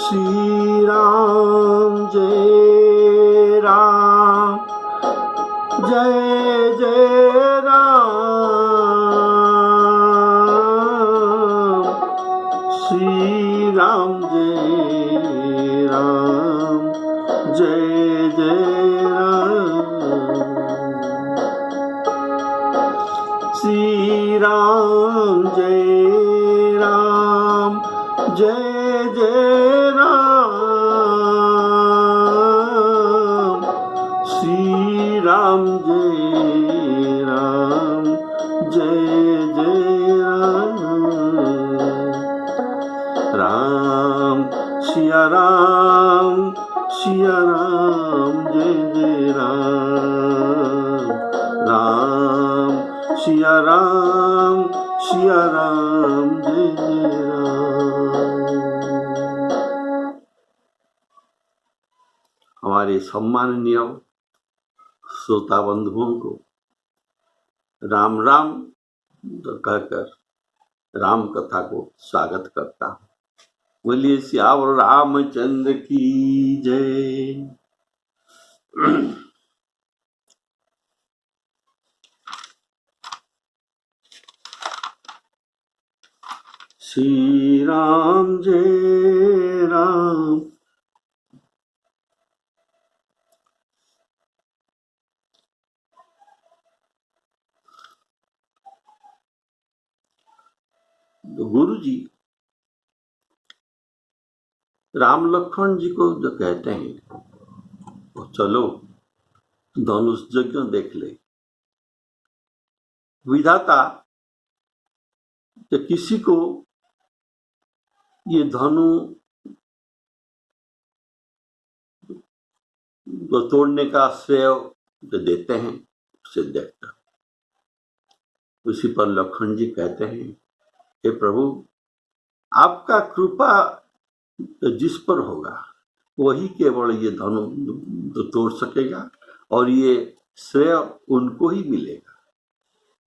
श्री राम जय राम, जय जय राम। श्री राम जय राम, जय जय राम। श्री राम जय राम, जय जय राम। श्री राम जय राम, जय जय राम। राम सिया राम, सिया राम, जय जय राम। राम सिया राम, सिया राम, जय जय राम। हमारे सम्माननीय श्रोता बंधुओं को राम राम कहकर राम कथा को स्वागत करता हूँ। बोलिए सियावर रामचंद्र की जय। श्री राम जय राम, गुरु जी राम लक्ष्मण जी को जो कहते हैं तो चलो धनुष यज्ञ देख ले। विधाता कि किसी को ये धनु तोड़ने का श्रेय देते हैं, उसे देखता। उसी पर लक्ष्मण जी कहते हैं, हे प्रभु आपका कृपा जिस पर होगा वही केवल ये धनु तोड़ सकेगा और ये श्रेय उनको ही मिलेगा।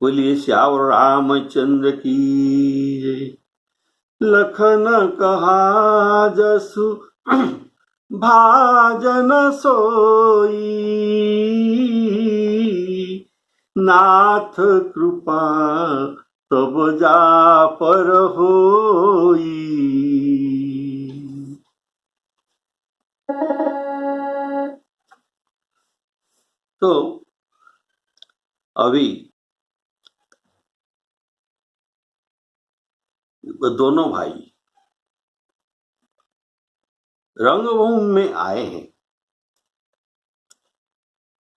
बोलिए श्यावर रामचंद्र की जय। लखन कहा जसु भाजन सोई, नाथ कृपा तब जा पर होई। तो अभी दोनों भाई रंगभूमि में आए हैं।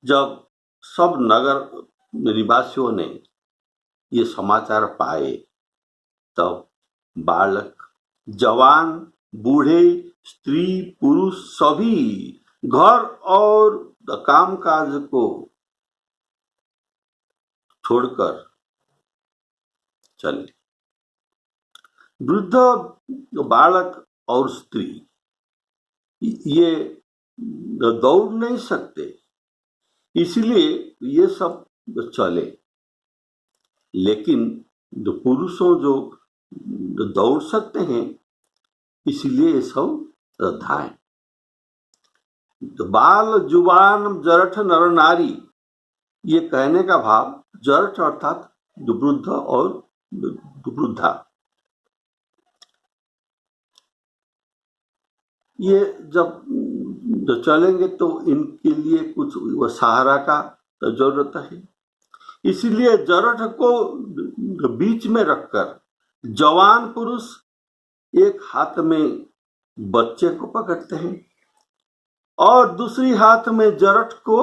जब सब नगर निवासियों ने ये समाचार पाए तब बालक, जवान, बूढ़े, स्त्री, पुरुष सभी घर और कामकाज को छोड़कर चले। वृद्ध, बालक और स्त्री ये दौड़ नहीं सकते, इसलिए ये सब चले। लेकिन जो पुरुषों जो दौड़ सकते हैं इसलिए ये सब धाएं। बाल, जुबान, जरठ, नर नारी, ये कहने का भाव जरठ अर्थात वृद्ध और वृद्धा, ये जब चलेंगे तो इनके लिए कुछ सहारा का जरूरत है। इसलिए जरठ को बीच में रखकर जवान पुरुष एक हाथ में बच्चे को पकड़ते हैं और दूसरी हाथ में जरठ को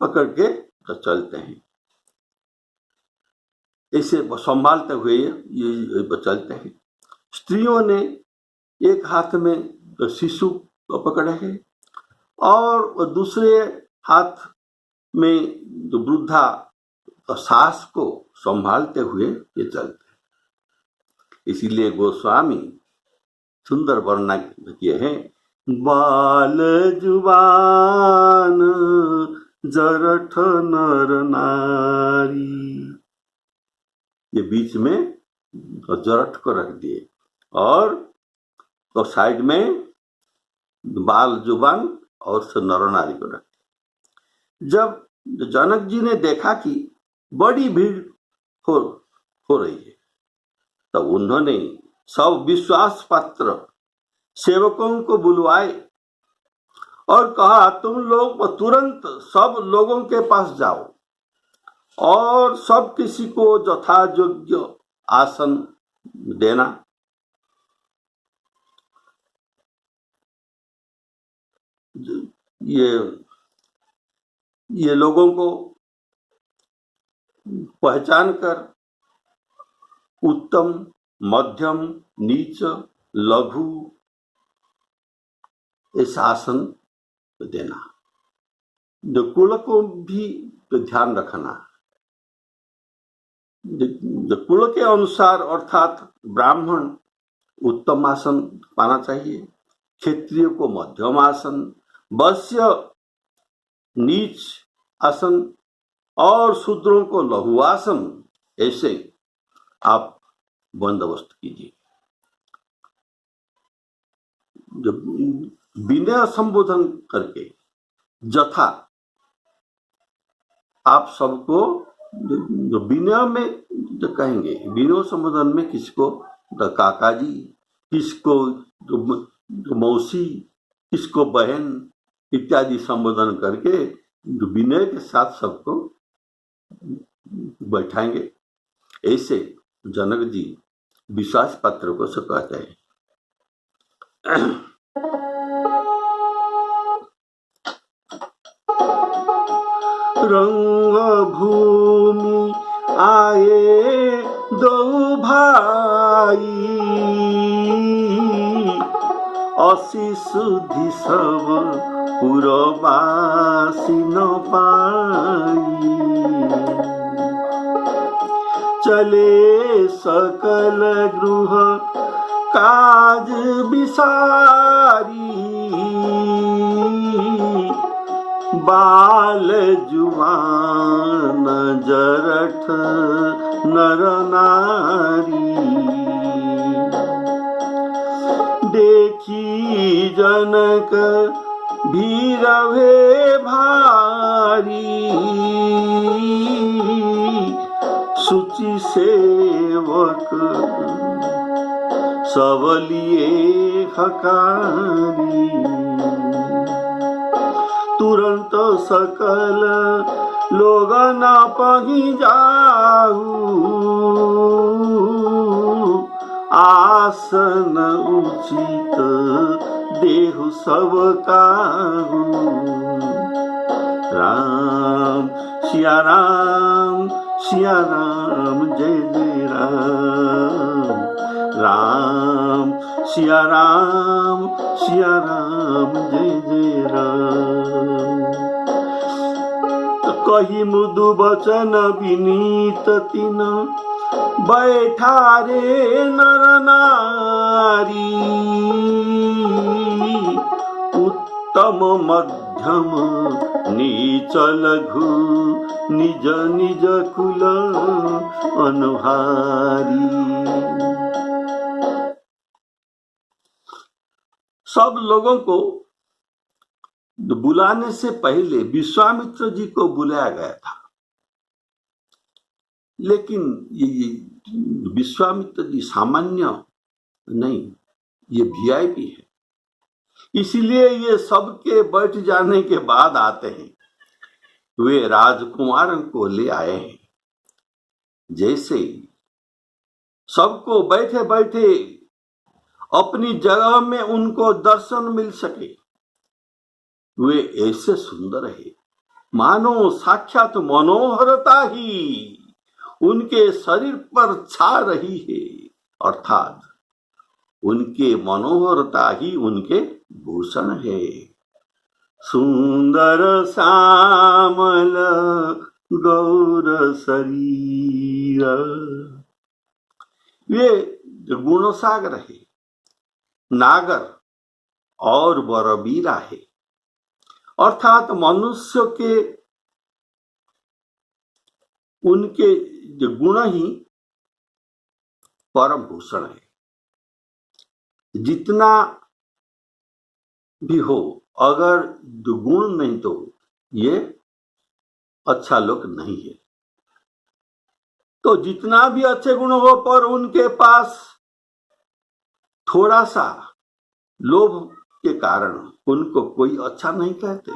पकड़ के चलते हैं। इसे संभालते हुए ये चलते हैं। स्त्रियों ने एक हाथ में शिशु को पकड़े हैं और दूसरे हाथ में वृद्धा सास को संभालते हुए ये चलते हैं। इसीलिए गोस्वामी सुंदर वर्णना किए हैं, बाल, जुबान, जरठ, नर नारी, ये बीच में जरठ को रख दिए और तो साइड में बाल जुबान और नर नारी को रखे। जब जनक जी ने देखा कि बड़ी भीड़ हो रही है, तब उन्होंने सब विश्वास पात्र सेवकों को बुलवाए और कहा, तुम लोग तुरंत सब लोगों के पास जाओ और सब किसी को यथायोग्य आसन देना। ये लोगों को पहचान कर उत्तम, मध्यम, नीच, लघु ऐसा आसन देना। कुल को भी ध्यान रखना। कुल के अनुसार अर्थात ब्राह्मण उत्तम आसन पाना चाहिए, क्षत्रिय को मध्यम आसन, वैश्य नीच आसन और शूद्रों को लघु आसन, ऐसे आप बंदोबस्त कीजिए। जब विनय संबोधन करके जथा आप सबको विनय में जो कहेंगे, विनय संबोधन में किसको काका जी, किसको मौसी, किसको बहन इत्यादि संबोधन करके विनय के साथ सबको बैठाएंगे। ऐसे जनक जी विश्वास पात्र को से कहते हैं। रंग भूमि आए दो भाई, असी सुधि सब पुरवासी न पाई। चले सकल गृह काज बिसारी, बाल जुवान जरठ नर नारी। देखी जनक भीरवे भारी, सुचि सेवक सबलिए हकारी। तुरंत सकल लोग न पही जाऊ, आसन उचित देहु सब काहू। राम सिया राम, सिया राम जय जय राम। राम सिया राम, सिया राम जय जय राम। कही मृदु बचन विनीत तिन, बैठा रे नर नारी। उत्तम मध्यम नीच लघु, निज निज कुल अनुहारी। सब लोगों को बुलाने से पहले विश्वामित्र जी को बुलाया गया था, लेकिन ये विश्वामित्र जी सामान्य नहीं, ये वीआईपी है। इसीलिए ये सबके बैठ जाने के बाद आते हैं। वे राजकुमारों को ले आए हैं। जैसे सबको बैठे बैठे अपनी जगह में उनको दर्शन मिल सके, वे ऐसे सुंदर है मानो साक्षात मनोहरता ही उनके शरीर पर छा रही है, अर्थात उनके मनोहरता ही उनके भूषण है। सुंदर श्यामल गौर शरीर, वे गुण सागर है, नागर और बरबीरा है, अर्थात मनुष्य के उनके गुण ही परम भूषण है। जितना भी हो, अगर गुण नहीं तो ये अच्छा लोग नहीं है। तो जितना भी अच्छे गुण हो पर उनके पास थोड़ा सा लोभ के कारण उनको कोई अच्छा नहीं कहते।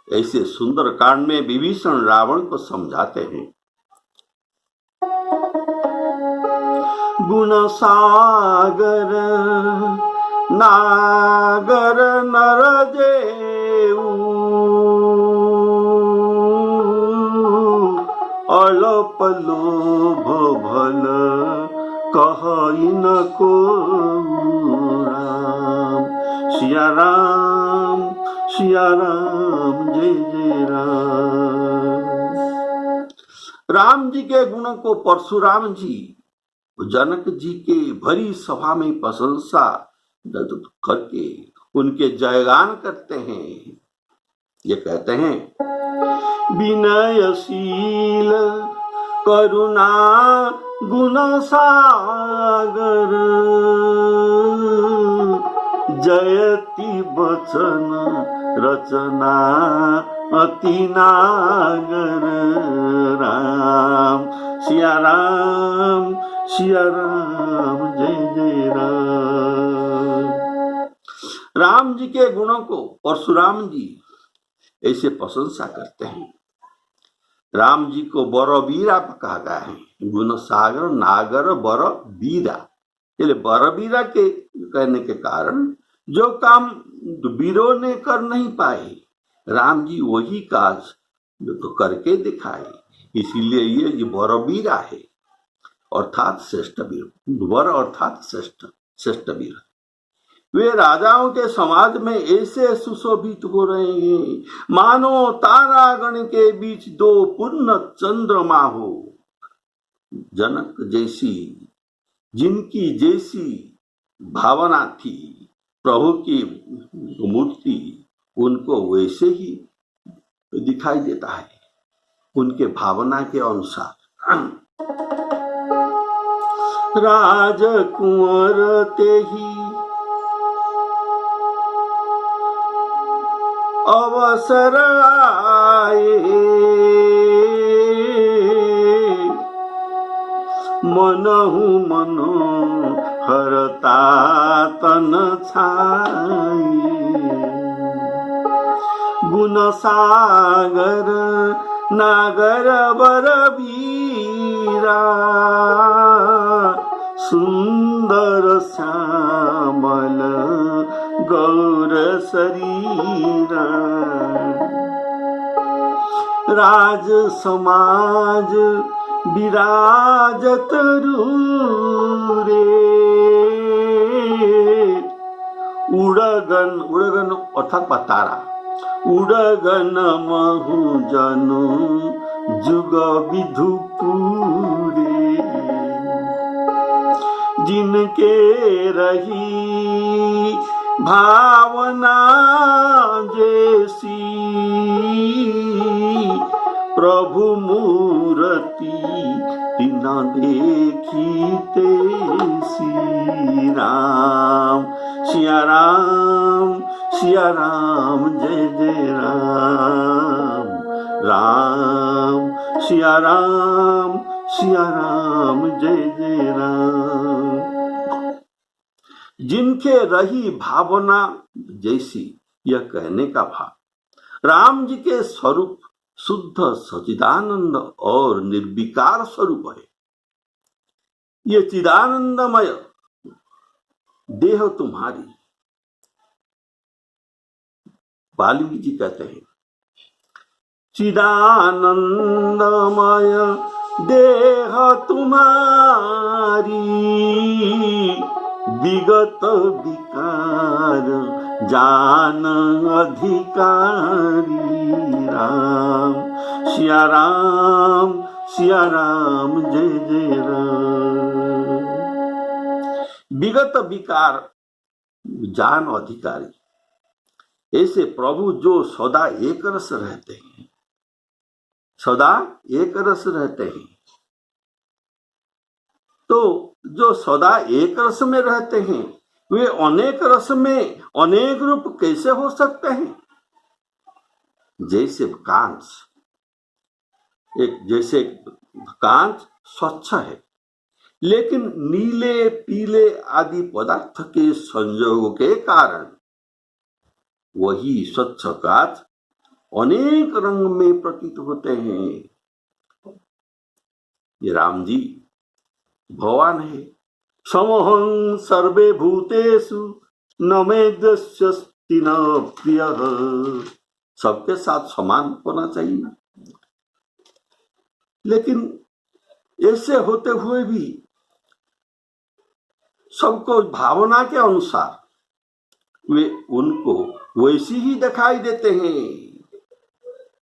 ऐसे सुंदर कांड में विभीषण रावण को समझाते हैं, गुण सागर नागर नर जेऊ, अल्प लोभ भल कहई न को राम। सिया राम जय जय राम। राम जी के गुणों को परशुराम जी जनक जी के भरी सभा में प्रशंसा करके उनके जयगान करते हैं। ये कहते हैं, विनयशील करुणा गुण सागर, जयति बचन रचना अति नागर। राम सिया राम जय जय राम। राम जी के गुणों को परशुराम जी ऐसे प्रशंसा करते हैं। राम जी को बरबीरा कहा गया है, गुण सागर नागर बरबीरा। बरबीरा के कहने के कारण जो काम वीरों ने कर नहीं पाए, राम जी वही काज तो करके दिखाए, इसीलिए ये बरबीरा है, अर्थात श्रेष्ठ वीर। वर अर्थात श्रेष्ठ वीर। वे राजाओं के समाज में ऐसे सुशोभित हो रहे हैं मानो तारागण के बीच दो पूर्ण चंद्रमा हो। जनक जैसी जिनकी जैसी भावना थी प्रभु की मूर्ति, उनको वैसे ही दिखाई देता है, उनके भावना के अनुसार। राजकुंवर ते ही अवसर आए, मनहु मनो हरता तन छाई। गुण सागर नागर बरबीरा, सुंदर श्यामल गौर शरीरा। राज समाज विराजत रूरे, उड़गन अर्थात तारा, उड़गन महु जनु जुग विधु पूरे। जिनके रही भावना जैसी, प्रभु मूर्ति तिन देखी तेसी। राम सिया राम जय जय राम। राम सिया राम जय जय राम। जिनके रही भावना जैसी, यह कहने का भाव राम जी के स्वरूप शुद्ध सचिदानंद और निर्विकार स्वरूप है। ये चिदानंदमय देह तुम्हारी, वाल्मीकि जी कहते हैं, चिदानंदमय देह तुम्हारी, विगत विकार जान अधिकारी। राम सिया राम जय जय राम। विगत विकार जान अधिकारी, ऐसे प्रभु जो सदा एक रस रहते हैं, सदा एक रस रहते हैं। तो जो सदा एक रस में रहते हैं, वे अनेक रस में अनेक रूप कैसे हो सकते हैं? जैसे कांच, जैसे कांच स्वच्छ है, लेकिन नीले पीले आदि पदार्थ के संयोग के कारण वही स्वच्छ कांच अनेक रंग में प्रतीत होते हैं। ये राम जी भगवान है। समहं सर्वे भूतेषु न मे द्वेष्यस्ति न प्रियः। सबके साथ समान होना चाहिए, लेकिन ऐसे होते हुए भी सबको भावना के अनुसार वे उनको वैसी ही दिखाई देते हैं।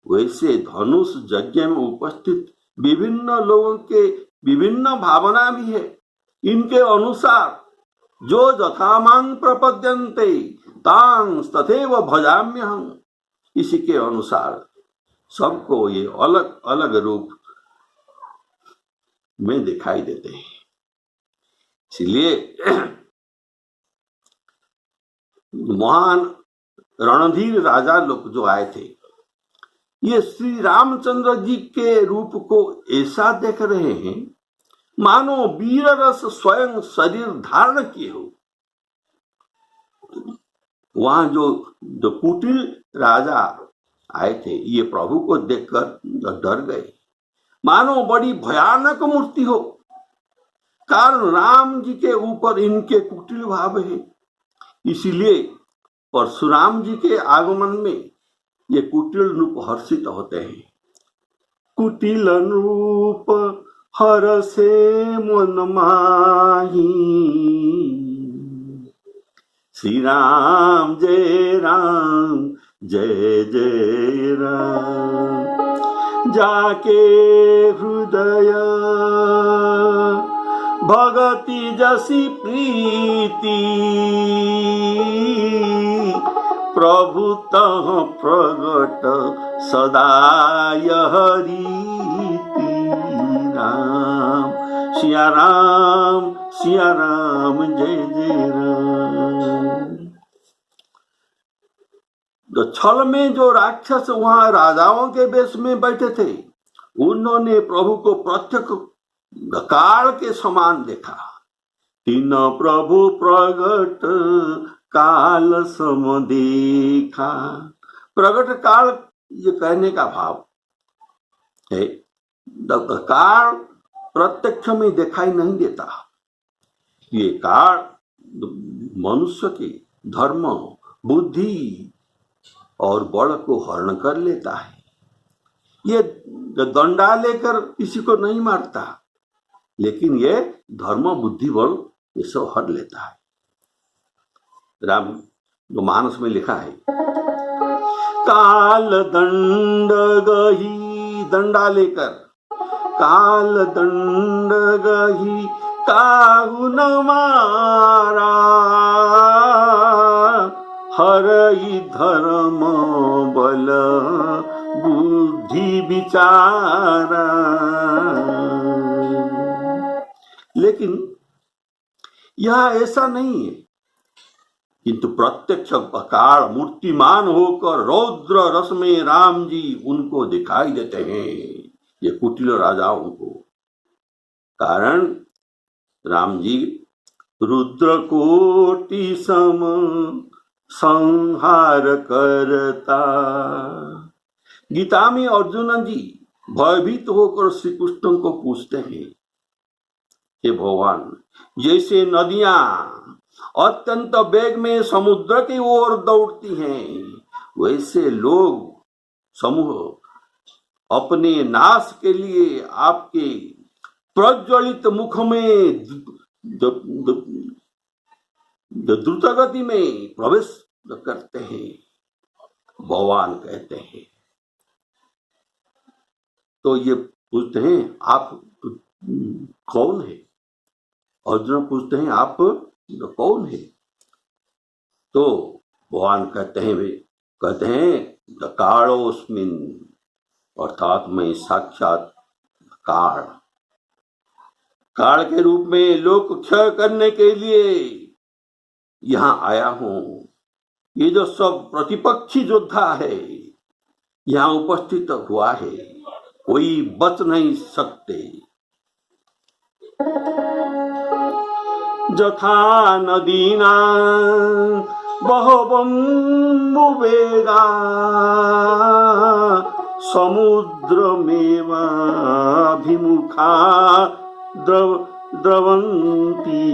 वैसे धनुष यज्ञ में उपस्थित विभिन्न लोगों के विभिन्न भावना भी है। इनके अनुसार जो यथा मां प्रपद्यन्ते तां तथैव भजाम्यहम्। इसी के अनुसार सबको ये अलग अलग रूप में दिखाई देते हैं। इसलिए महान रणधीर राजा लोग जो आए थे, ये श्री रामचंद्र जी के रूप को ऐसा देख रहे हैं मानो वीर रस स्वयं शरीर धारण किए हो। वहां जो कुटिल राजा आए थे, ये प्रभु को देखकर डर गए, मानो बड़ी भयानक मूर्ति हो। कारण राम जी के ऊपर इनके कुटिल भाव है। इसीलिए परशुराम जी के आगमन में ये कुटिल रूप हर्षित होते हैं। कुटिल रूप हर से मन माही, श्री राम जय जय राम। जाके हृदय भगति जसी प्रीति, प्रभु तह प्रगट सदा यह रीति। राम सिया राम जय जय राम। तो छल में जो राक्षस वहां राजाओं के वेश में बैठे थे, उन्होंने प्रभु को प्रत्यक्ष काल के समान देखा। तीन प्रभु प्रगट काल सम देखा। प्रगट काल ये कहने का भाव है, काल प्रत्यक्ष में दिखाई नहीं देता। ये काल मनुष्य के धर्म, बुद्धि और बल को हरण कर लेता है। ये दंडा लेकर किसी को नहीं मारता, लेकिन ये धर्म, बुद्धि, बल ये सब हर लेता है। राम जो मानस में लिखा है, काल दंड गही, दंडा लेकर काल दंड गही काहू न मारा, हरई धर्म बल बुद्धि विचारा। लेकिन यह ऐसा नहीं है, किंतु प्रत्यक्ष काल मूर्तिमान होकर रौद्र रस में राम जी उनको दिखाई देते हैं, ये कुटिल राजाओं को। कारण राम जी रुद्र कोटि सम संहार करता। गीता में अर्जुन जी भयभीत होकर श्री कृष्ण को पूछते हैं, हे भगवान, जैसे नदियां अत्यंत वेग में समुद्र की ओर दौड़ती हैं, वैसे लोग समूह अपने नाश के लिए आपके प्रज्वलित मुख में द्रुत गति में प्रवेश करते हैं। भगवान कहते हैं, तो ये पूछते हैं आप कौन है? अर्जुन पूछते हैं आप कौन है? तो भगवान कहते हैं कालोस्मिन, अर्थात मैं साक्षात काल के रूप में लोक क्षय करने के लिए यहाँ आया हूं। ये जो सब प्रतिपक्षी योद्धा है यहाँ उपस्थित हुआ है, कोई बच नहीं सकते। जथा नदीना बहवम्बुवेगा समुद्रमेवाभिमुखा द्रवन्ति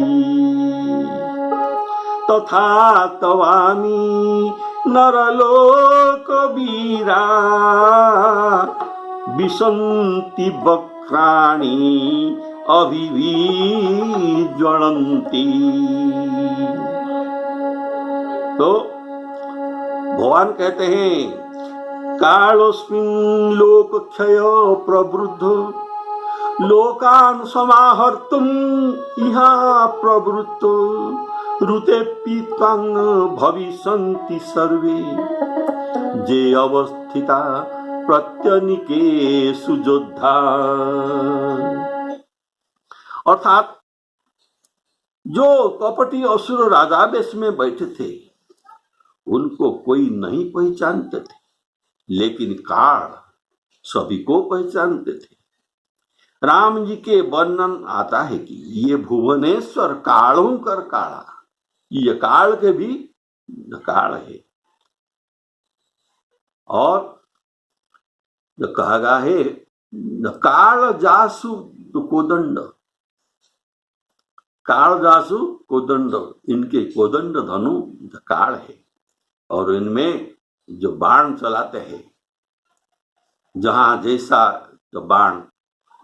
तथा तवामी नरलोकवीरा विशन्ति वक्राणि अभिज्वलन्ति। तो भगवान कहते हैं कालोस्मिन् लोकक्षय प्रवृद्धो लोकान् समाहर्तुम् इहाँ प्रवृत्तो ऋतेऽपि त्वां भविष्यन्ति सर्वे जे अवस्थिता प्रत्यनीकेषु योद्धा। अर्थात जो कपटी असुर राजा वेश में बैठे थे उनको कोई नहीं पहचानते थे, लेकिन काल सभी को पहचानते थे। राम जी के वर्णन आता है कि ये भुवनेश्वर कालों कर काला, ये काल के भी काल है। और जो कहा गया है काल जासु कोदंड, काल जासु कोदंड, इनके कोदंड धनु काल है और इनमें जो बाण चलाते हैं जहां जैसा जो बाण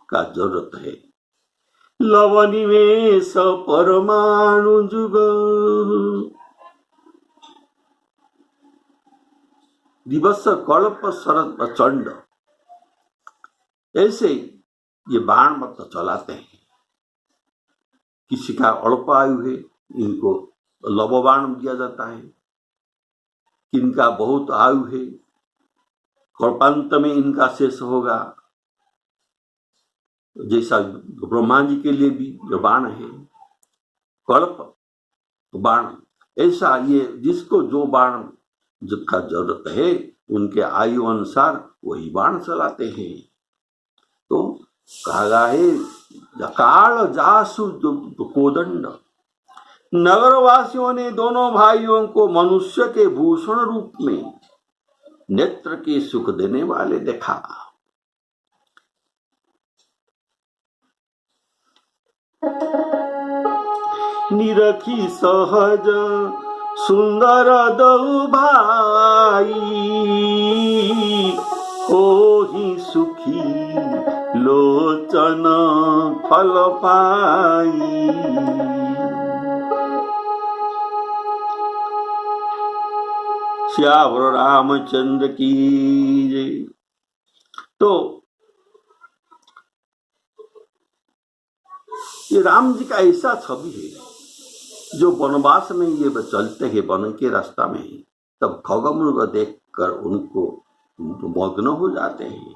का जरूरत है। लवनिवेश परमाणु जुग दिवस कल्प शरद प्रचंड, ऐसे ये बाण मत चलाते हैं। किसी का अल्प आयु है इनको लव बाण दिया जाता है, किनका बहुत आयु है कल्पांत में इनका शेष होगा। जैसा ब्रह्मा जी के लिए भी जो बाण है कल्प बाण, ऐसा ये जिसको जो बाण जिसका जरूरत है उनके आयु अनुसार वही बाण चलाते हैं। तो कहा गया है काल जासु कोदंड। नगरवासियों ने दोनों भाइयों को मनुष्य के भूषण रूप में नेत्र के सुख देने वाले देखा। निरखी सहज सुंदर दौ भाई ओहि सुखी लोचन फल पाई। श्यावर रामचंद्र की जय। तो ये राम जी का ऐसा छवि है जो वनवास में ये चलते हैं वन के रास्ता में, तब खगमृग देखकर उनको मग्न हो जाते हैं।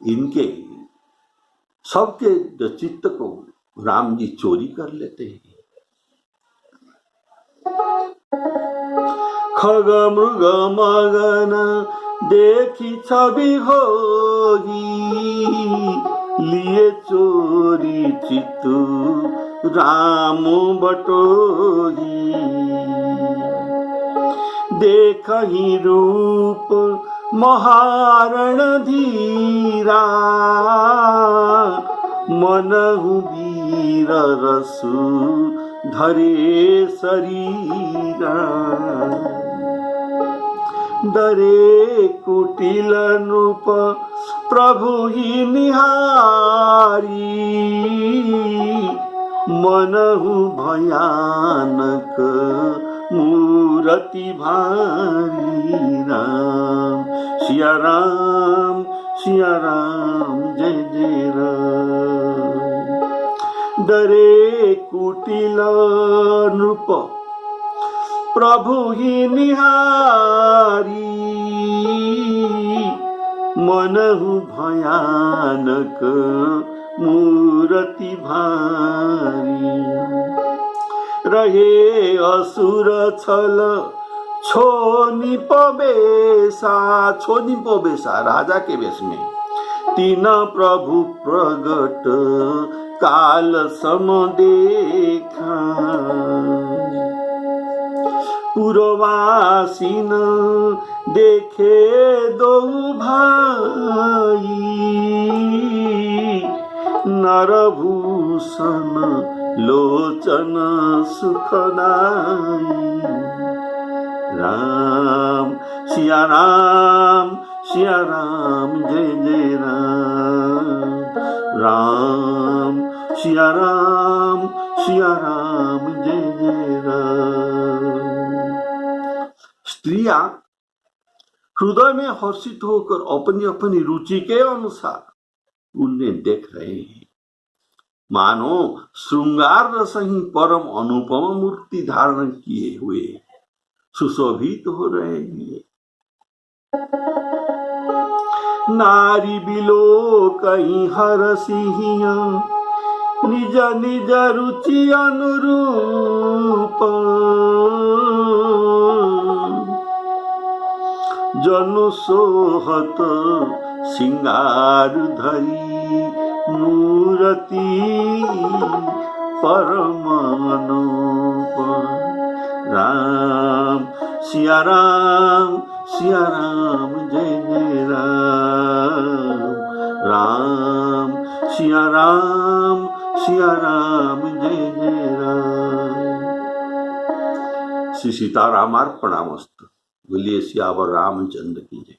इनके सबके चित्त को राम जी चोरी कर लेते हैं। खगमृग मगन देखी छवि होगी लिए चोरी चित्तु राम बटोही। देखहि रूप महारण धीरा मनहु वीर रसु धरे शरीरा। डरे कुटिल नृप प्रभु ही निहारी मनहु भयानक मूरति भारी। राम सिया राम जय जय राम। डरे कुटिल नृप प्रभु ही निहारी मनहु भयानक मूरति भारी। रहे असुर छल छोनी पबेसा राजा के वेश में तीन प्रभु प्रगट काल सम देखा पुरवासीन देखे दो भाई नरभूषण लोचन सुखदाई राम सिया राम जय जय राम राम सिया राम जय जय राम। स्त्रियां हृदय में हर्षित होकर अपनी अपनी रुचि के अनुसार उन्हें देख रहे हैं, मानो श्रृंगार रस ही परम अनुपम मूर्ति धारण किए हुए सुशोभित हो रहे हैं। नारी बिलो कहीं हरसिया निज निज रुचि अनुरूप जनु सोहत सिंगार धरी मूर्ति परमानुप राम सिया राम जय जय राम राम सिया राम जय जय राम। श्री सीतारामार्पणामस्तु। बोलिए सियावर रामचंद्र की जय।